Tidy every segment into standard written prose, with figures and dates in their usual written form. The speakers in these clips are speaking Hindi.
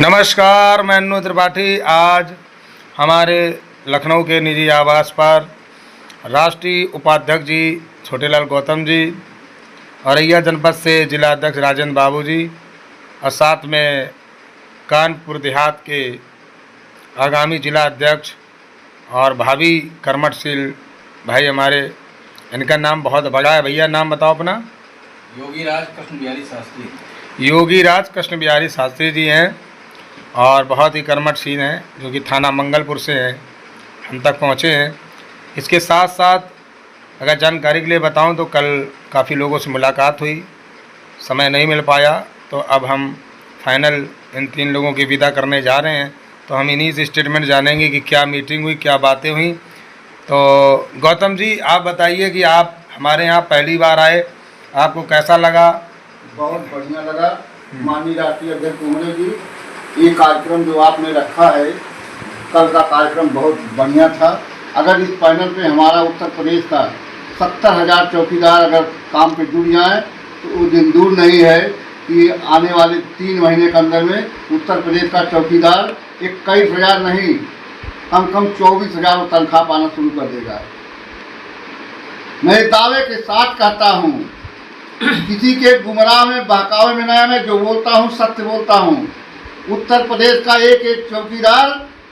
नमस्कार, मैं अन्नू त्रिपाठी। आज हमारे लखनऊ के निजी आवास पर राष्ट्रीय उपाध्यक्ष जी छोटेलाल गौतम जी, औरैया जनपद से जिला अध्यक्ष राजेंद्र बाबू जी और साथ में कानपुर देहात के आगामी जिला अध्यक्ष और भावी कर्मठशील भाई हमारे, इनका नाम बहुत बड़ा है। भैया नाम बताओ अपना। योगीराज कृष्ण बिहारी शास्त्री। योगीराज कृष्ण बिहारी शास्त्री जी हैं और बहुत ही कर्मठशील हैं, जो कि थाना मंगलपुर से हैं, हम तक पहुँचे हैं। इसके साथ साथ अगर जानकारी के लिए बताऊं तो कल काफ़ी लोगों से मुलाकात हुई, समय नहीं मिल पाया, तो अब हम फाइनल इन 3 लोगों की विदा करने जा रहे हैं। तो हम इन्हीं से स्टेटमेंट जानेंगे कि क्या मीटिंग हुई, क्या बातें हुई। तो गौतम जी, आप बताइए कि आप हमारे यहाँ पहली बार आए, आपको कैसा लगा? बहुत बढ़िया लगा। माननीय राष्ट्रीय अध्यक्ष महोदय जी, ये कार्यक्रम जो आपने रखा है, कल का कार्यक्रम बहुत बढ़िया था। अगर इस पैनल पे हमारा उत्तर प्रदेश का 70,000 चौकीदार अगर काम पे जुड़ जाएँ तो वो दिन दूर नहीं है कि आने वाले 3 महीने के अंदर में उत्तर प्रदेश का चौकीदार 21,000 नहीं, कम से कम 24,000 तनख्वाह पाना शुरू कर देगा। मैं दावे के साथ कहता हूँ, किसी के गुमराह में बहकावे में नहीं, मैं जो बोलता हूँ सत्य बोलता हूँ। उत्तर प्रदेश का एक चौकीदार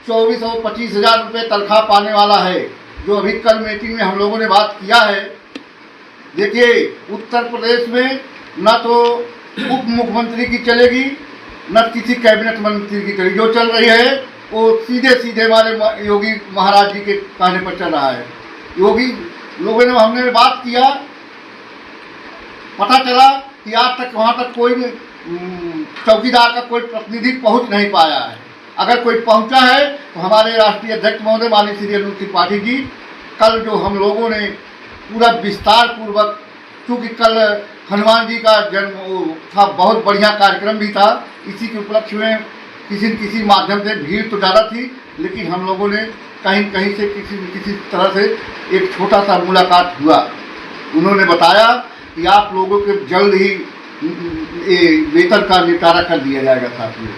24 और 25,000 रुपये तनख्वाह पाने वाला है, जो अभी कल मीटिंग में हम लोगों ने बात किया है। देखिए, उत्तर प्रदेश में न तो उप मुख्यमंत्री की चलेगी, न किसी कैबिनेट मंत्री की चलेगी। जो चल रही है वो सीधे सीधे हमारे योगी महाराज जी के कहने पर चल रहा है। योगी लोगों ने, हमने बात किया, पता चला कि आज तक वहाँ तक कोई चौकीदार का कोई प्रतिनिधि पहुँच नहीं पाया है। अगर कोई पहुँचा है तो हमारे राष्ट्रीय अध्यक्ष महोदय माननीय श्री अन्नू त्रिपाठी जी, कल जो हम लोगों ने पूरा विस्तार पूर्वक, क्योंकि कल हनुमान जी का जन्म था, बहुत बढ़िया कार्यक्रम भी था, इसी के उपलक्ष्य में किसी न किसी माध्यम से भीड़ तो ज़्यादा थी, लेकिन हम लोगों ने कहीं कहीं से किसी तरह से एक छोटा सा मुलाकात हुआ। उन्होंने बताया कि आप लोगों के जल्द ही वेतन का निपटारा कर दिया जाएगा। साथियों,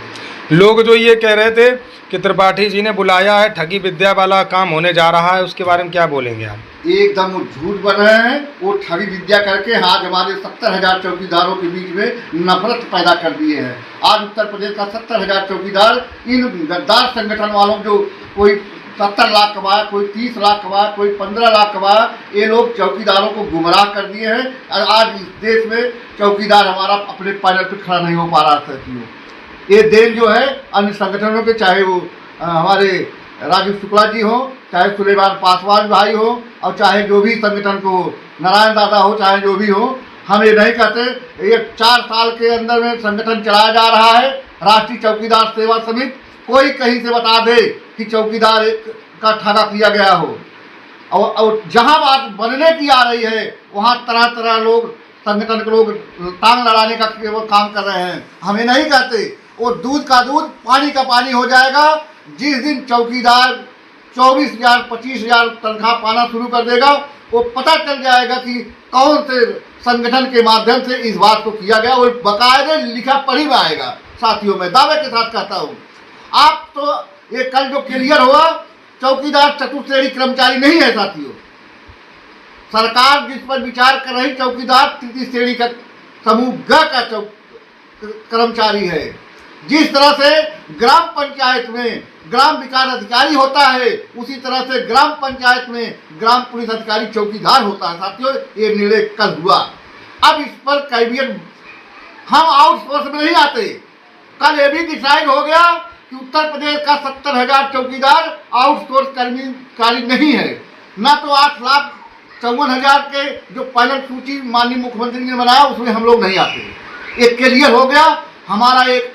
लोग जो ये कह रहे थे कि त्रिपाठी जी ने बुलाया है, ठगी विद्या वाला काम होने जा रहा है, उसके बारे में क्या बोलेंगे आप? एकदम वो झूठ बन रहे हैं। वो ठगी विद्या करके आज हमारे 70,000 चौकीदारों के बीच में नफरत पैदा कर दिए हैं। आज उत्तर प्रदेश का 70,000 चौकीदार इन गद्दार संगठन वालों, जो कोई 70 लाख कमाया, कोई 30 लाख कमाया, कोई 15 लाख कमाया, ये लोग चौकीदारों को गुमराह कर दिए हैं। और आज इस देश में चौकीदार हमारा अपने पैनल पर खड़ा नहीं हो पा रहा साथियों। ये देन जो है अन्य संगठनों के, चाहे वो हमारे राजीव शुक्ला जी हो, चाहे सुलेमान पासवान भाई हो, और चाहे जो भी संगठन को नारायण दादा हो, चाहे जो भी हो, हम ये नहीं कहते। ये 4 साल के अंदर में संगठन चलाया जा रहा है, राष्ट्रीय चौकीदार सेवा समिति। कोई कहीं से बता दे कि चौकीदार का ठगा किया गया हो, और जहां बात बनने की आ रही है वहां तरह तरह लोग, संगठन के लोग टांग लड़ाने का केवल काम कर रहे हैं। हमें नहीं कहते, वो दूध का दूध पानी का पानी हो जाएगा। जिस दिन चौकीदार 24,000 25,000 तनख्वाह पाना शुरू कर देगा, वो पता चल जाएगा कि कौन से संगठन के माध्यम से इस बात को किया गया, और बाकायदे लिखा पढ़ी में आएगा। साथियों, मैं दावे के साथ कहता हूँ, आप तो ये कल जो क्लियर हुआ, चौकीदार चतुर्श्रेणी कर्मचारी नहीं है साथियों। सरकार जिस पर विचार कर रही, चौकीदार तृतीय श्रेणी का समूह ग का कर्मचारी है। जिस तरह से ग्राम पंचायत में ग्राम विकास अधिकारी होता है, उसी तरह से ग्राम पंचायत में ग्राम पुलिस अधिकारी चौकीदार होता है। साथियों, ये निर्णय कल हुआ। अब इस पर कैबिनेट, हम आउटसोर्स में नहीं आते। कल ये भी डिसाइड हो गया कि उत्तर प्रदेश का 70,000 चौकीदार आउटसोर्स कर्मचारी नहीं है। न तो 8,54,000 के जो पैनल सूची माननीय मुख्यमंत्री ने बनाया, उसमें हम लोग नहीं आते। एक क्लियर हो गया। हमारा एक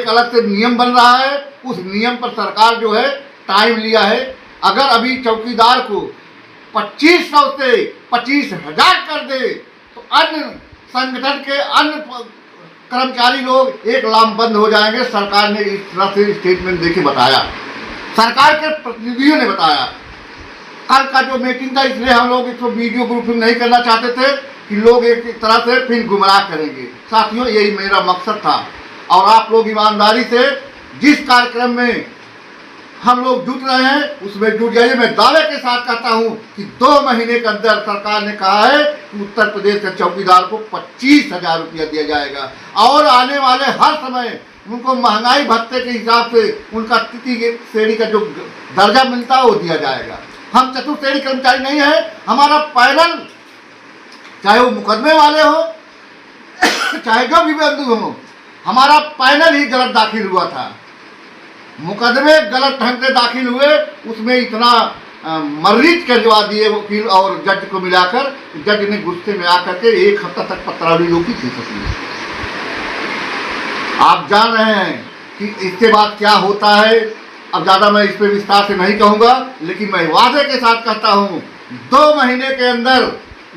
अलग से नियम बन रहा है। उस नियम पर सरकार जो है टाइम लिया है। अगर अभी चौकीदार को 2500 से 25,000 कर दे तो अन्य संगठन के अन्य कर्मचारी लोग एक लामबंद हो जाएंगे। सरकार ने इस तरह से स्टेटमेंट देके बताया, सरकार के प्रतिनिधियों ने बताया। कल का जो मीटिंग था, इसलिए हम लोग इसको वीडियो ग्रुपिंग नहीं करना चाहते थे कि लोग एक तरह से फिर गुमराह करेंगे। साथियों, यही मेरा मकसद था। और आप लोग ईमानदारी से जिस कार्यक्रम में हम लोग जुट रहे हैं उसमें जुट जाइए। मैं दावे के साथ कहता हूं कि 2 महीने के अंदर सरकार ने कहा है कि उत्तर प्रदेश के चौकीदार को 25,000 रुपया दिया जाएगा और आने वाले हर समय उनको महंगाई भत्ते के हिसाब से उनका तृतीय श्रेणी का जो दर्जा मिलता है वो दिया जाएगा। हम चतुर्थ श्रेणी कर्मचारी नहीं है। हमारा पैनल चाहे वो मुकदमे वाले हो चाहे जो भी बंधु हो, हमारा पैनल ही गलत दाखिल हुआ था। मुकदमे गलत ढंग से दाखिल हुए, उसमें इतना मर्रीज करवा दिए वकील और जज को मिलाकर, जज ने गुस्से में आकर के 1 हफ्ता तक पत्रावली रोकी थी। आप जान रहे हैं कि इसके बाद क्या होता है। अब ज़्यादा मैं इस पर विस्तार से नहीं कहूँगा, लेकिन मैं वादे के साथ कहता हूँ 2 महीने के अंदर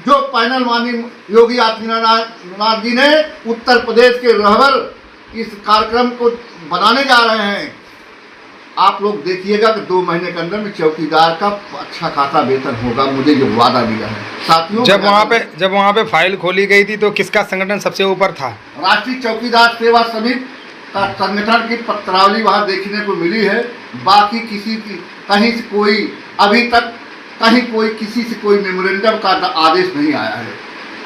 जो पैनल माननीय योगी आदित्यनाथ जी ने उत्तर प्रदेश के रहबर इस कार्यक्रम को बनाने जा रहे हैं, आप लोग देखिएगा कि 2 महीने के अंदर में चौकीदार का अच्छा खासा वेतन होगा। मुझे जो वादा मिला है साथियों, जब वहाँ पे फाइल खोली गई थी तो किसका संगठन सबसे ऊपर था? राष्ट्रीय चौकीदार सेवा समिति का संगठन की पत्रावली वहाँ देखने को मिली है। बाकी किसी की कहीं से कोई अभी तक कहीं कोई किसी से कोई मेमोरेंडम का आदेश नहीं आया है।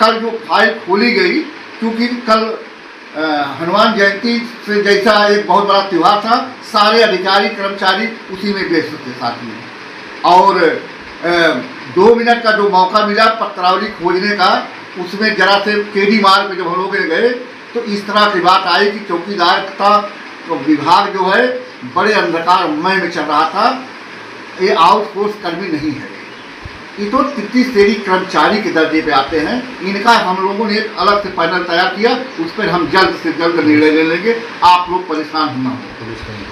कल जो फाइल खोली गई, क्योंकि कल हनुमान जयंती से जैसा एक बहुत बड़ा त्यौहार था, सारे अधिकारी कर्मचारी उसी में व्यस्त थे साथ में, और 2 मिनट का जो मौका मिला पत्रावली खोजने का, उसमें जरा से केडी मार्ग पे जब हम लोग गए तो इस तरह की बात आई कि चौकीदार का तो विभाग जो है बड़े अंधकारमय में चल रहा था। ये आउटसोर्स कर्मी नहीं है, ये तो तृतीय श्रेणी कर्मचारी के दर्जे पे आते हैं। इनका हम लोगों ने एक अलग से पैनल तैयार किया, उस पर हम जल्द से जल्द निर्णय ले लेंगे। आप लोग परेशान ना हो।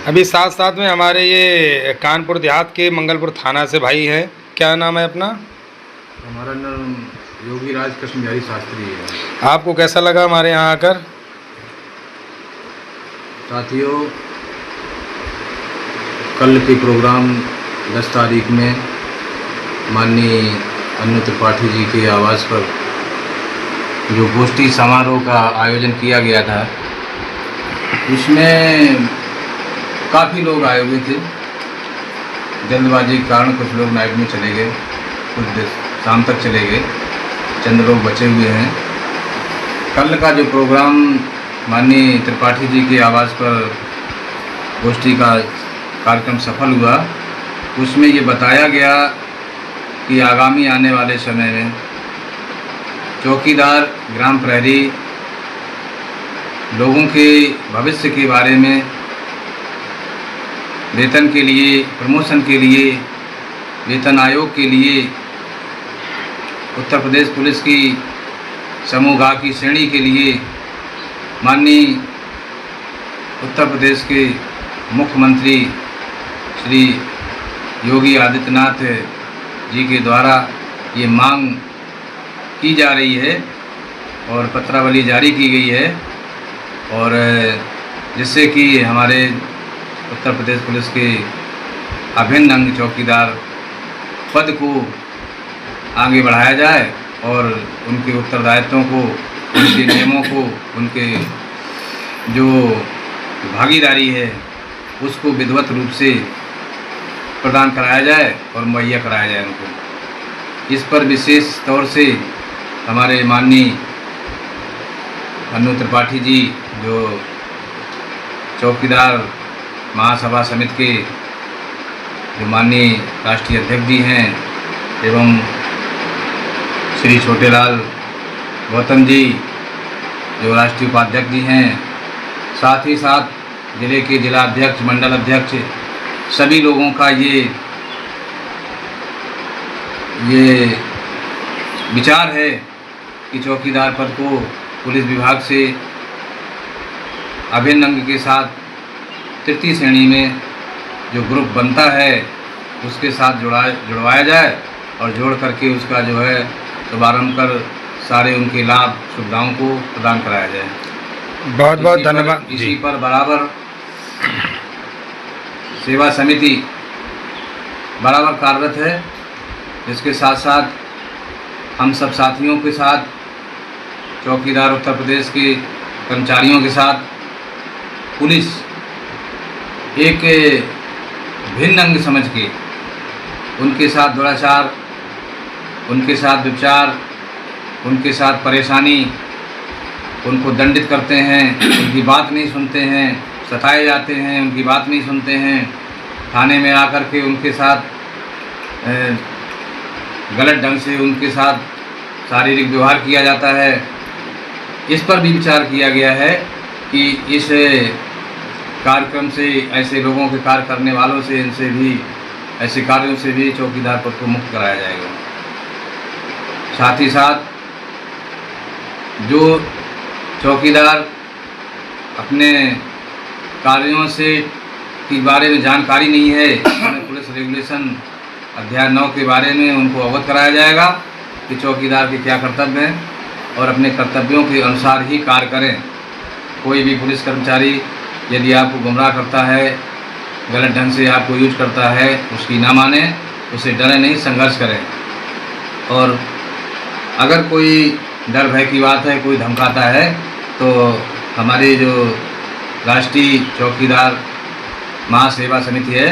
अभी साथ साथ में हमारे ये कानपुर देहात के मंगलपुर थाना से भाई हैं, क्या नाम है अपना? हमारा नाम योगी राज कृष्ण बिहारी शास्त्री है। आपको कैसा लगा हमारे यहाँ आकर? साथियों, कल के प्रोग्राम 10 तारीख में माननीय अनु त्रिपाठी जी के आवास पर जो गोष्ठी समारोह का आयोजन किया गया था, उसमें काफ़ी लोग आए हुए थे। जल्दबाजी के कारण कुछ लोग नाइट में चले गए, कुछ शाम तक चले गए, चंद लोग बचे हुए हैं। कल का जो प्रोग्राम माननीय त्रिपाठी जी के आवास पर गोष्ठी का कार्यक्रम सफल हुआ, उसमें ये बताया गया कि आगामी आने वाले समय में चौकीदार, ग्राम प्रहरी लोगों के भविष्य के बारे में वेतन के लिए, प्रमोशन के लिए, वेतन आयोग के लिए, उत्तर प्रदेश पुलिस की समूह गा की श्रेणी के लिए माननीय उत्तर प्रदेश के मुख्यमंत्री श्री योगी आदित्यनाथ जी के द्वारा ये मांग की जा रही है और पत्रावली जारी की गई है, और जिससे कि हमारे उत्तर प्रदेश पुलिस के अभिन्न अंग चौकीदार पद को आगे बढ़ाया जाए और उनके उत्तरदायित्वों को, उनके नियमों को, उनके जो भागीदारी है उसको विधिवत रूप से प्रदान कराया जाए और मुहैया कराया जाए उनको। इस पर विशेष तौर से हमारे माननीय अनु त्रिपाठी जी जो चौकीदार महासभा समिति के जो माननीय राष्ट्रीय अध्यक्ष जी हैं, एवं श्री छोटेलाल गौतम जी जो राष्ट्रीय उपाध्यक्ष जी हैं, साथ ही साथ जिले के जिला अध्यक्ष, मंडल अध्यक्ष, सभी लोगों का ये विचार है कि चौकीदार पद को पुलिस विभाग से अभिन्न अंग के साथ तृतीय श्रेणी में जो ग्रुप बनता है उसके साथ जुड़वाया जाए और जोड़ करके उसका जो है शुभारंभ कर सारे उनके लाभ सुविधाओं को प्रदान कराया जाए। बहुत बहुत धन्यवाद। इसी पर बराबर सेवा समिति बराबर कार्यरत है। इसके साथ साथ हम सब साथियों के साथ, चौकीदार उत्तर प्रदेश के कर्मचारियों के साथ पुलिस एक भिन्न अंग समझ के उनके साथ दुराचार, उनके साथ विचार, उनके साथ परेशानी, उनको दंडित करते हैं, उनकी बात नहीं सुनते हैं, सताए जाते हैं, उनकी बात नहीं सुनते हैं, थाने में आकर के उनके साथ गलत ढंग से उनके साथ शारीरिक व्यवहार किया जाता है। इस पर भी विचार किया गया है कि इस कार्यक्रम से ऐसे लोगों के कार्य करने वालों से, इनसे भी, ऐसे कार्यों से भी चौकीदार पद को मुक्त कराया जाएगा। साथ ही साथ जो चौकीदार अपने कार्यों से के बारे में जानकारी नहीं है, उन्हें पुलिस रेगुलेशन अध्याय 9 के बारे में उनको अवगत कराया जाएगा कि चौकीदार के क्या कर्तव्य हैं और अपने कर्तव्यों के अनुसार ही कार्य करें। कोई भी पुलिस कर्मचारी यदि आपको गुमराह करता है, गलत ढंग से आपको यूज करता है, उसकी ना माने, उसे डरे नहीं, संघर्ष करें। और अगर कोई डर भय की बात है, कोई धमकाता है, तो हमारी जो राष्ट्रीय चौकीदार महासेवा समिति है,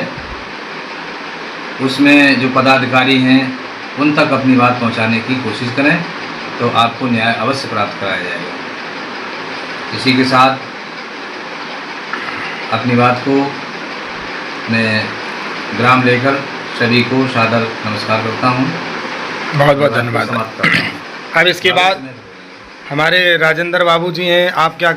उसमें जो पदाधिकारी हैं उन तक अपनी बात पहुंचाने की कोशिश करें, तो आपको न्याय अवश्य प्राप्त कराया जाएगा। इसी के साथ अपनी बात को मैं विराम लेकर सभी को सादर नमस्कार करता हूं। बहुत बहुत धन्यवाद। समाप्त करता हूं। अब इसके बाद हमारे राजेंद्र बाबू जी हैं, आप क्या